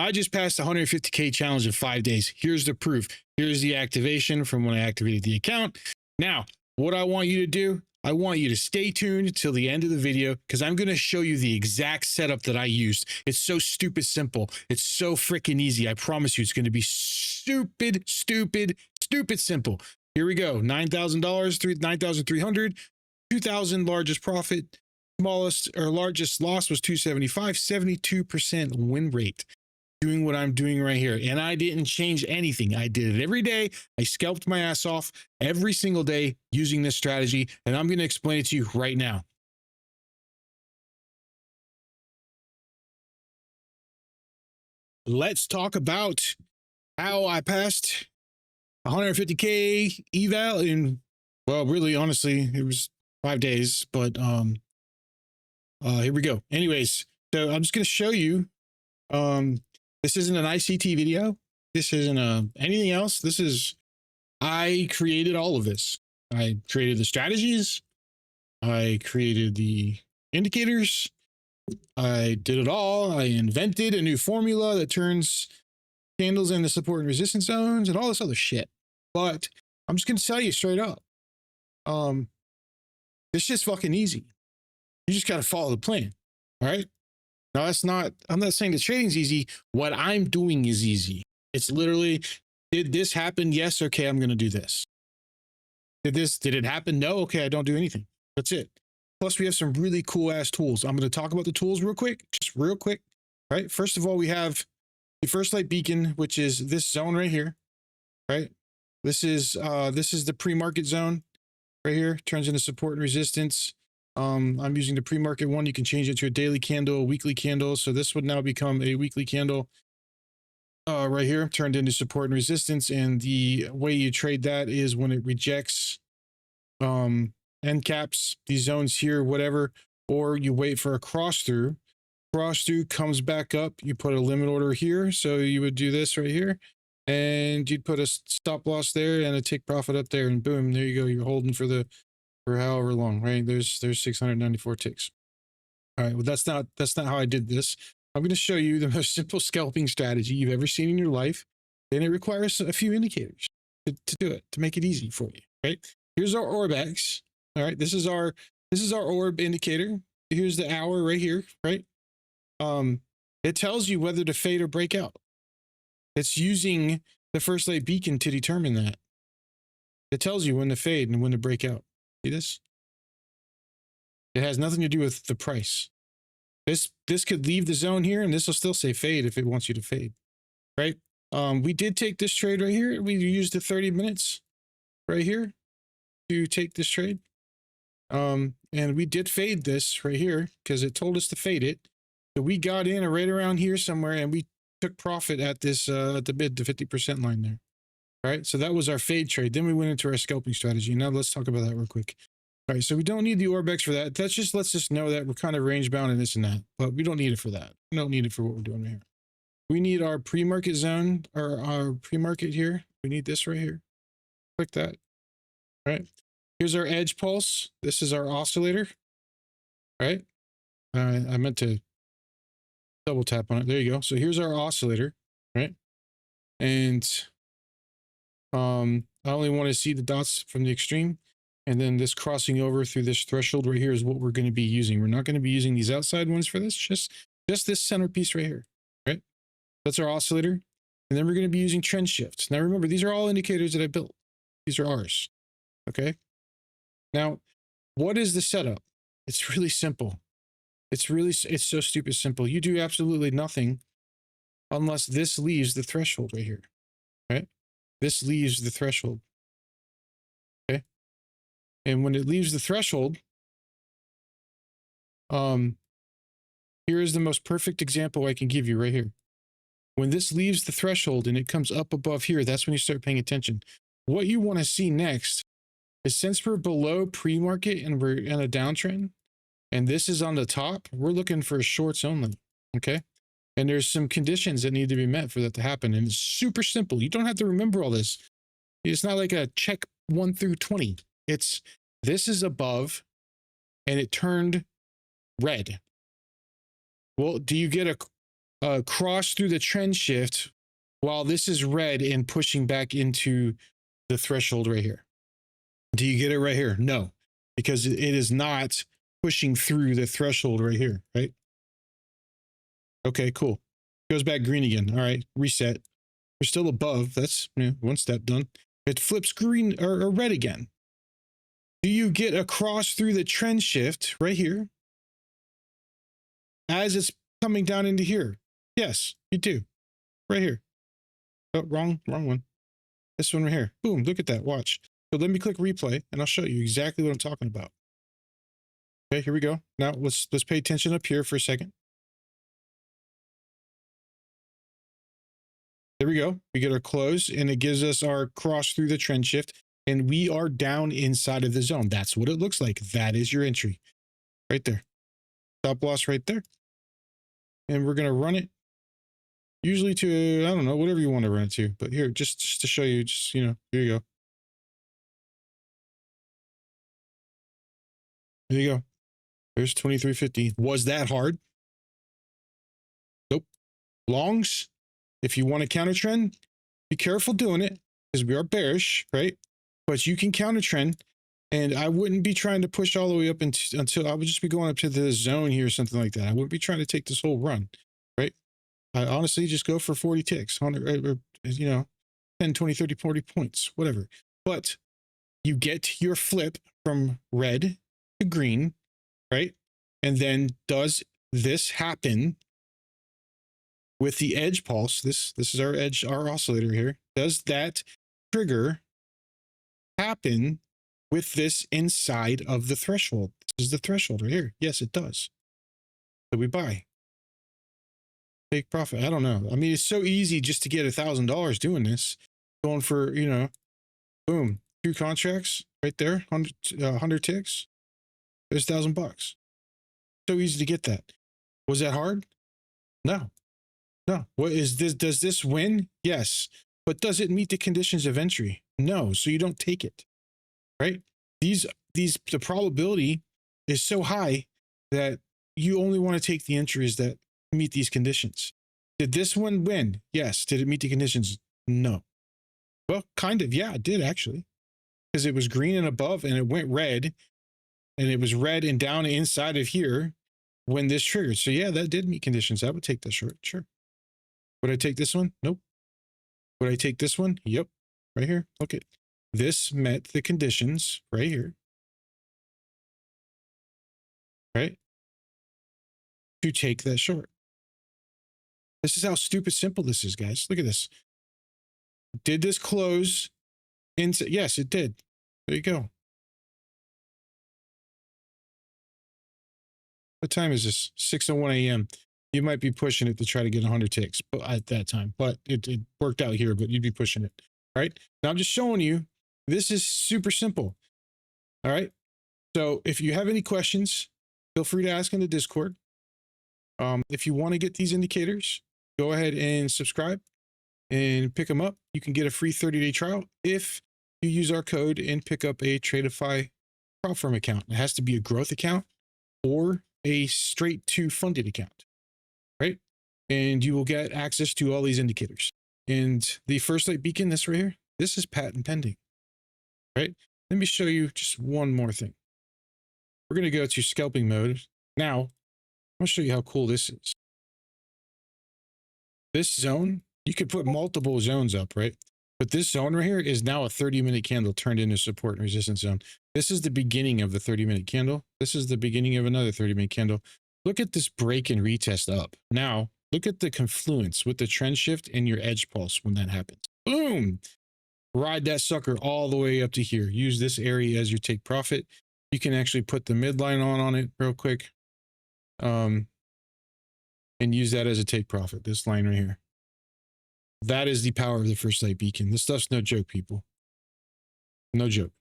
Now, I just passed the 150K challenge in 5 days. Here's the proof. Here's the activation from when I activated the account. Now, what I want you to do, I want you to stay tuned till the end of the video because I'm going to show you the exact setup that I used. It's so stupid simple. It's so freaking easy. I promise you it's going to be stupid simple. Here we go. $9,000, 9,300, 2,000 largest profit, smallest or largest loss was 275, 72% win rate. Doing what I'm doing right here. And I didn't change anything. I did it every day. I scalped my ass off every single day using this strategy. And I'm going to explain it to you right now. Let's talk about how I passed 150K eval in, well, really, honestly, it was 5 days, but here we go. Anyways, so I'm just going to show you, this isn't an ICT video. This isn't anything else. This is, I created all of this. I created the strategies. I created the indicators. I did it all. I invented a new formula that turns candles into support and resistance zones and all this other shit. But I'm just going to tell you straight up. It's just fucking easy. You just got to follow the plan. All right. Now, that's not, I'm not saying the trading's easy. What I'm doing is easy. It's literally, did this happen? Yes. Okay. I'm going to do this. Did it happen? No. Okay. I don't do anything. That's it. Plus we have some really cool ass tools. I'm going to talk about the tools real quick, just real quick. Right. First of all, we have the first light beacon, which is this zone right here. Right. This is the pre-market zone right here. Turns into support and resistance. I'm using the pre-market one. You can change it to a daily candle, a weekly candle. So this would now become a weekly candle right here, turned into support and resistance. And the way you trade that is when it rejects end caps, these zones here, whatever, or you wait for a cross through. Cross through comes back up. You put a limit order here. So you would do this right here. And you'd put a stop loss there and a take profit up there. And boom, there you go. You're holding for however long, right? There's 694 ticks. All right, well, that's not how I did this. I'm going to show you the most simple scalping strategy you've ever seen in your life, and it requires a few indicators to do it, to make it easy for you, right? Here's our Orbex. All right, this is our orb indicator. Here's the hour right here, right? It tells you whether to fade or break out. It's using the first light beacon to determine that. It tells you when to fade and when to break out. See this? It has nothing to do with the price. This could leave the zone here and this will still say fade if it wants you to fade, right? We did take this trade right here. We used the 30 minutes right here to take this trade. And we did fade this right here because it told us to fade it. So we got in right around here somewhere and we took profit at this, at the mid to 50% line there. All right, so that was our fade trade. Then we went into our scalping strategy. Now let's talk about that real quick. All right, so we don't need the Orbex for that. That's just, let's just know that we're kind of range bound and this and that, but we don't need it for that. We don't need it for what we're doing right here. We need our pre-market zone, or our pre-market here. We need this right here. Click that. All right, here's our edge pulse. This is our oscillator. All right, I meant to double tap on it. There you go. So here's our oscillator, right? And I only want to see the dots from the extreme. And then this crossing over through this threshold right here is what we're going to be using. We're not going to be using these outside ones for this, just this centerpiece right here, right? That's our oscillator. And then we're going to be using trend shifts. Now remember, these are all indicators that I built. These are ours, okay? Now, what is the setup? It's really simple. It's so stupid simple. You do absolutely nothing unless this leaves the threshold right here, right? This leaves the threshold. Okay. And when it leaves the threshold, here is the most perfect example I can give you right here. When this leaves the threshold and it comes up above here, that's when you start paying attention. What you want to see next is, since we're below pre-market and we're in a downtrend, and this is on the top, we're looking for shorts only. Okay. And there's some conditions that need to be met for that to happen. And it's super simple. You don't have to remember all this. It's not like a check 1 through 20. It's, this is above and it turned red. Well, do you get a cross through the trend shift while this is red and pushing back into the threshold right here. Do you get it right here? No, because it is not pushing through the threshold right here, right? Okay, cool. Goes back green again. All right, reset. We're still above. That's one step done. It flips green or red again. Do you get a cross through the trend shift right here as it's coming down into here? Yes, you do. Right here. Oh, wrong one. This one right here. Boom, look at that. Watch. So let me click replay and I'll show you exactly what I'm talking about. Okay, here we go. Now let's pay attention up here for a second. There we go. We get our close and it gives us our cross through the trend shift and we are down inside of the zone. That's what it looks like. That is your entry right there. Stop loss right there. And we're going to run it usually to, I don't know, whatever you want to run it to. But here, just to show you, just, here you go. There you go. There's 2350. Was that hard? Nope. Longs, if you want to counter trend, be careful doing it because we are bearish, right? But you can counter trend, and I wouldn't be trying to push all the way up until I would just be going up to the zone here or something like that. I wouldn't be trying to take this whole run, right? I honestly just go for 40 ticks, 100, or, 10, 20, 30, 40 points, whatever. But you get your flip from red to green, right? And then does this happen with the edge pulse? This is our edge, our oscillator here. Does that trigger happen with this inside of the threshold? This is the threshold right here. Yes, it does. So we buy. Take profit. I don't know. I mean, it's so easy just to get $1,000 doing this. Going for, boom, 2 contracts right there, 100 ticks. There's $1,000. So easy to get that. Was that hard? No. What is this? Does this win? Yes. But does it meet the conditions of entry? No. So you don't take it, right? The probability is so high that you only want to take the entries that meet these conditions. Did this one win? Yes. Did it meet the conditions? No. Well, kind of. Yeah, it did actually, because it was green and above and it went red, and it was red and down inside of here when this triggered. So yeah, that did meet conditions. I would take that short. Sure. Would I take this one? Nope. Would I take this one? Yep. Right here. Look at this met the conditions right here. Right? To take that short. This is how stupid simple this is, guys. Look at this. Did this close into? Yes, it did. There you go. What time is this? 6:01 a.m. You might be pushing it to try to get 100 ticks but at that time, but it worked out here, but you'd be pushing it. All right. Now I'm just showing you, this is super simple. All right. So if you have any questions, feel free to ask in the Discord. If you want to get these indicators, go ahead and subscribe and pick them up. You can get a free 30-day trial if you use our code and pick up a Tradeify prop firm account. It has to be a growth account or a straight to funded account, right? And you will get access to all these indicators. And the first light beacon, this right here, this is patent pending, right? Let me show you just one more thing. We're going to go to scalping mode. Now, I'm going to show you how cool this is. This zone, you could put multiple zones up, right? But this zone right here is now a 30-minute candle turned into support and resistance zone. This is the beginning of the 30-minute candle. This is the beginning of another 30-minute candle. Look at this break and retest up. Now, look at the confluence with the trend shift and your edge pulse when that happens. Boom! Ride that sucker all the way up to here. Use this area as your take profit. You can actually put the midline on it real quick. And use that as a take profit, this line right here. That is the power of the first light beacon. This stuff's no joke, people. No joke.